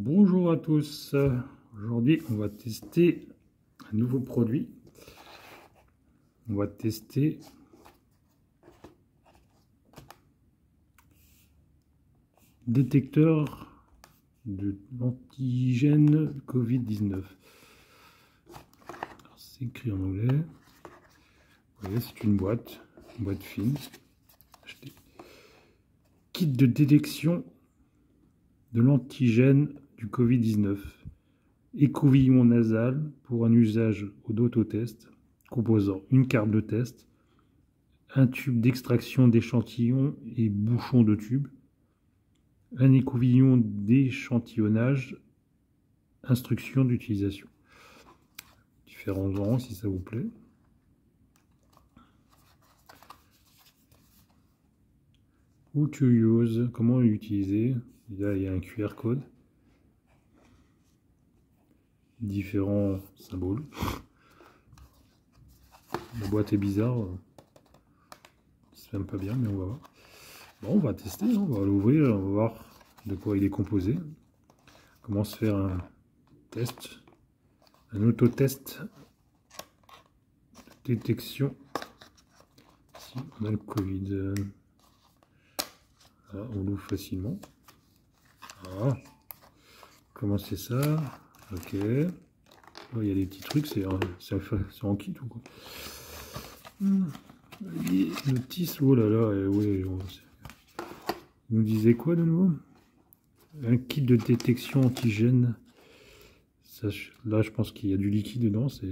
Bonjour à tous, aujourd'hui on va tester un nouveau produit. On va tester détecteur de l'antigène Covid-19. C'est écrit en anglais. Vous voyez, c'est une boîte fine. Achetez. Kit de détection de l'antigène du Covid-19. Écouvillon nasal pour un usage d'autotest, composant une carte de test, un tube d'extraction d'échantillons et bouchon de tube, un écouvillon d'échantillonnage, instruction d'utilisation. Différents rangs si ça vous plaît. How to use, comment l'utiliser. Là il y a un QR code. Différents symboles. La boîte est bizarre. Ça ne fait pas bien, mais on va voir. Bon, on va tester, on va l'ouvrir, on va voir de quoi il est composé. Comment se faire un test, un autotest de détection. Si on a le Covid. Là, on l'ouvre facilement. Voilà. Comment c'est ça? Ok. Oh, il y a des petits trucs, c'est en kit ou quoi? Notice, oh là là, ouais, il nous disait quoi de nouveau? Un kit de détection antigène. Ça, là, je pense qu'il y a du liquide dedans, ça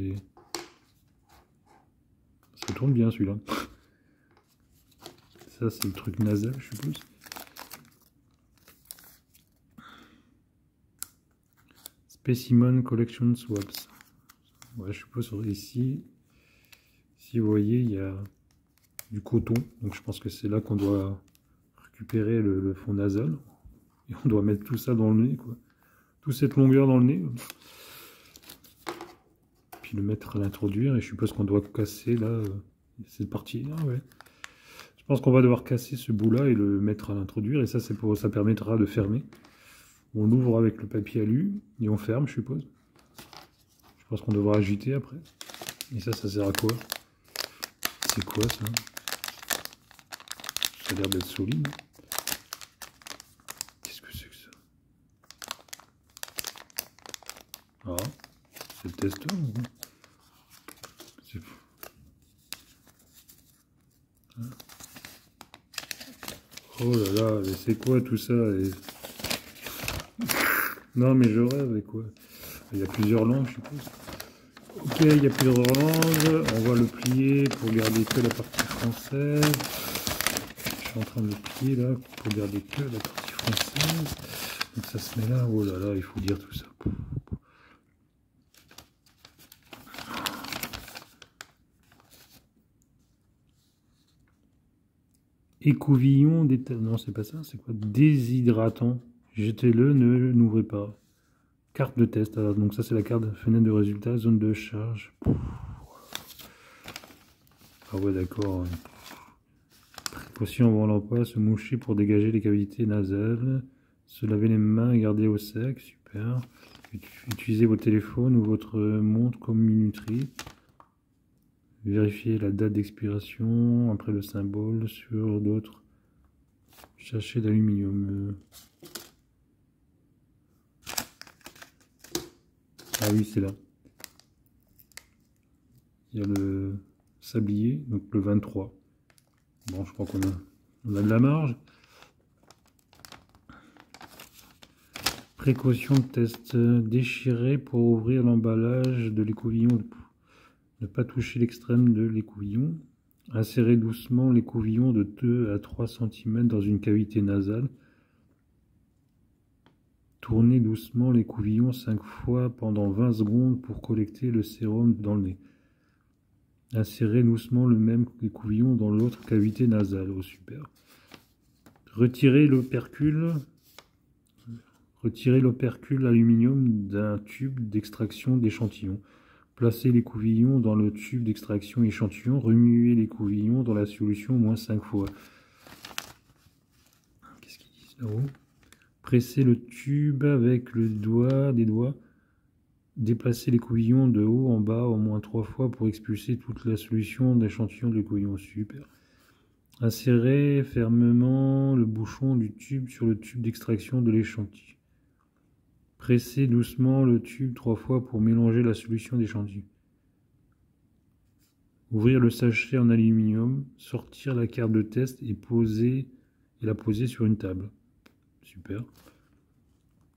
tourne bien celui-là. Ça, c'est le truc nasal, je suppose. Specimen Collection Swaps. Ouais, je suppose ici, si vous voyez, il y a du coton. Donc je pense que c'est là qu'on doit récupérer le fond nasal. Et on doit mettre tout ça dans le nez, quoi. Toute cette longueur dans le nez. Puis le mettre à l'introduire. Et je suppose qu'on doit casser là, cette partie. Ah ouais. Je pense qu'on va devoir casser ce bout-là et le mettre à l'introduire. Et ça, ça permettra de fermer. On ouvre avec le papier alu et on ferme, je suppose. Je pense qu'on devra agiter après. Et ça sert à quoi? C'est quoi ça? Ça a l'air d'être solide. Qu'est-ce que c'est que ça? Ah, c'est le testeur ou quoi? C'est fou. Oh là là, mais c'est quoi tout ça? Non mais je rêve, et quoi? Il y a plusieurs langues, je suppose. Ok, il y a plusieurs langues. On va le plier pour garder que la partie française. Je suis en train de le plier là pour garder que la partie française. Donc ça se met là. Oh là là, il faut dire tout ça. Écouvillon, non c'est pas ça, c'est quoi? Déshydratant. Jetez-le, ne n'ouvrez pas. Carte de test, alors, donc ça c'est la carte fenêtre de résultat, zone de charge. Ah ouais d'accord. Précaution avant l'emploi, se moucher pour dégager les cavités nasales, se laver les mains et garder au sec, super. Utilisez votre téléphone ou votre montre comme minuterie. Vérifiez la date d'expiration après le symbole sur d'autres sachets d'aluminium. Ah oui, c'est là. Il y a le sablier, donc le 23. Bon, je crois qu'on a de la marge. Précaution de test. Déchirer pour ouvrir l'emballage de l'écouvillon. Ne pas toucher l'extrême de l'écouvillon. Insérer doucement l'écouvillon de 2 à 3 cm dans une cavité nasale. Tournez doucement l'écouvillon 5 fois pendant 20 secondes pour collecter le sérum dans le nez. Insérez doucement le même écouvillon dans l'autre cavité nasale. Oh, super. Retirez l'opercule aluminium d'un tube d'extraction d'échantillon. Placez l'écouvillon dans le tube d'extraction échantillon. Remuez l'écouvillon dans la solution au moins 5 fois. Qu'est-ce qu'ils disent là-haut? Pressez le tube avec des doigts. Déplacez l'écouvillon de haut en bas au moins 3 fois pour expulser toute la solution d'échantillon de l'écouvillon. Super. Insérez fermement le bouchon du tube sur le tube d'extraction de l'échantillon. Pressez doucement le tube 3 fois pour mélanger la solution d'échantillon. Ouvrir le sachet en aluminium, sortir la carte de test et la poser sur une table. Super.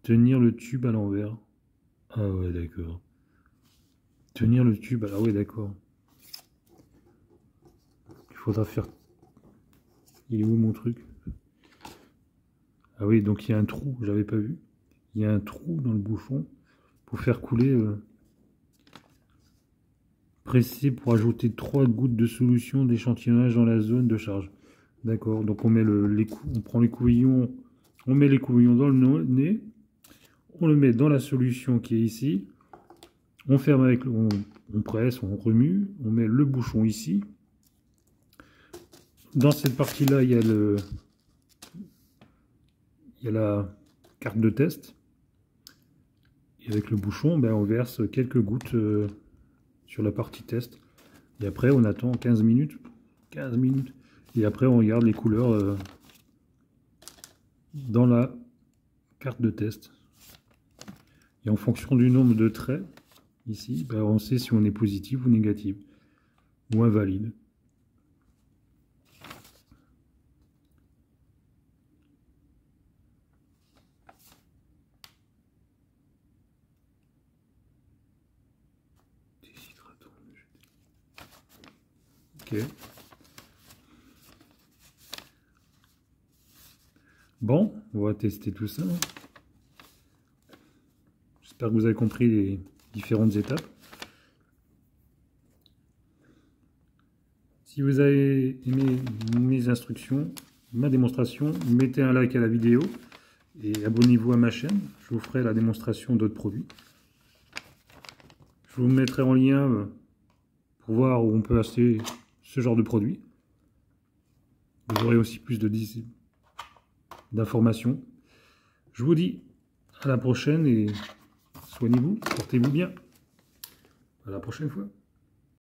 Tenir le tube à l'envers. Ah ouais, d'accord. Tenir le tube, ah ouais, d'accord. Il faudra faire... Il est où mon truc? Ah oui, donc il y a un trou, j'avais pas vu. Il y a un trou dans le bouchon pour faire couler... Pressez pour ajouter 3 gouttes de solution d'échantillonnage dans la zone de charge. D'accord, donc on met on prend l'écouvillon, on met l'écouvillon dans le nez, on le met dans la solution qui est ici, on ferme avec, on presse, on remue, on met le bouchon ici. Dans cette partie-là, il y a la carte de test. Et avec le bouchon, ben, on verse quelques gouttes sur la partie test. Et après, on attend 15 minutes. 15 minutes. Et après, on regarde les couleurs dans la carte de test. Et en fonction du nombre de traits, ici, ben, on sait si on est positif ou négatif. Ou invalide. Ok. Bon, on va tester tout ça. J'espère que vous avez compris les différentes étapes. Si vous avez aimé mes instructions, ma démonstration, mettez un like à la vidéo et abonnez-vous à ma chaîne. Je vous ferai la démonstration d'autres produits. Je vous mettrai en lien pour voir où on peut acheter ce genre de produit. Vous aurez aussi plus d'informations. Je vous dis à la prochaine et soignez-vous, portez-vous bien. À la prochaine fois.